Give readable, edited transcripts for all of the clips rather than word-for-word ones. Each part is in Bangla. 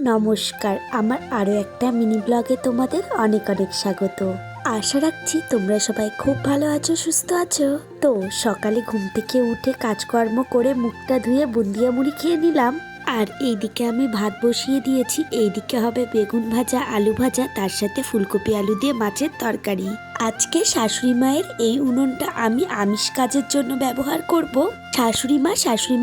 নমস্কার, আমার আরও একটা মিনি ব্লগে তোমাদের অনেক অনেক স্বাগত। আশা রাখছি তোমরা সবাই খুব ভালো আছো, সুস্থ আছো। তো সকালে ঘুম থেকে উঠে কাজকর্ম করে মুখটা ধুয়ে বুন্দিয়া মুড়ি খেয়ে নিলাম। আর এইদিকে আমি ভাত বসিয়ে দিয়েছি। এইদিকে হবে বেগুন ভাজা, আলু ভাজা, তার সাথে ফুলকপি আলু দিয়ে মাছের তরকারি। আজকে শাশুড়ি মায়ের এই উনুনটা আমি আমিষ কাজের জন্য ব্যবহার করব। শাশুড়ি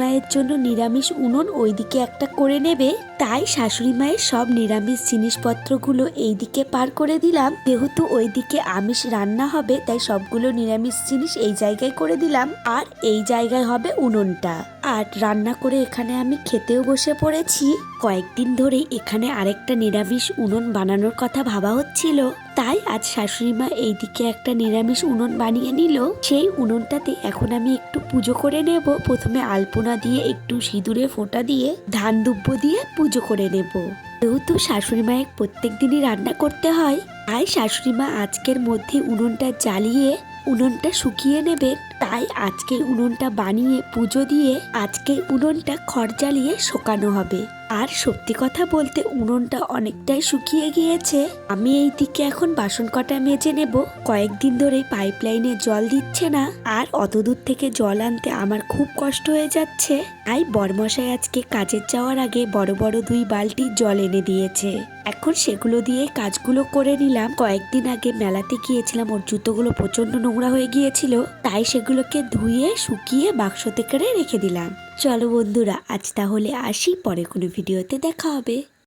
মায়ের জন্য নিরামিষ উনুন ওইদিকে একটা করে নেবে, তাই শাশুড়ি মায়ের সব নিরামিষ জিনিসপত্রগুলো এইদিকে পার করে দিলাম। যেহেতু ওইদিকে আমিষ রান্না হবে, তাই সবগুলো নিরামিষ জিনিস এই জায়গায় করে দিলাম। আর এই জায়গায় হবে উনুনটা। আর রান্না করে এখানে আমি খেতেও বসে পড়েছি। কয়েকদিন ধরে এখানে আরেকটা নিরামিষ উনুন বানানোর কথা ভাবা হচ্ছিল, তাই আজ শাশুড়ি মা এইদিকে একটা নিরামিষ উনুন বানিয়ে নিল। সেই উনুনটাতে এখন আমি একটু পুজো করে নেব। প্রথমে আলপনা দিয়ে একটু সিঁদুরে ফোঁটা দিয়ে ধান দুব্য দিয়ে পুজো করে নেব। যেহেতু শাশুড়ি মায়ের প্রত্যেক দিনই রান্না করতে হয়, তাই শাশুড়ি মা আজকের মধ্যে উনুনটা জ্বালিয়ে উনুনটা শুকিয়ে নেবেন। তাই আজকে উনুনটা বানিয়ে পুজো দিয়ে আজকে উনুনটা খড় জ্বালিয়ে শোকানো হবে। আর সত্যি কথা বলতে উনুনটা অনেকটাই শুকিয়ে গিয়েছে। আমি এই দিকে এখন বাসন কটা মেজে নেব। কয়েকদিন ধরে পাইপ লাইনে জল দিচ্ছে না, আর অত দূর থেকে জল আনতে আমার খুব কষ্ট হয়ে যাচ্ছে। তাই বরমশাই আজকে কাজের যাওয়ার আগে বড় বড় 2 বালতি জল এনে দিয়েছে। এখন সেগুলো দিয়ে কাজগুলো করে নিলাম। কয়েকদিন আগে মেলাতে গিয়েছিলাম, ওর জুতোগুলো প্রচন্ড নোংরা হয়ে গিয়েছিল, তাই সেগুলোকে ধুয়ে শুকিয়ে বাক্সতে করে রেখে দিলাম। চলো বন্ধুরা, আজ তাহলে আসি, পরে কোনো ভিডিওতে দেখা হবে।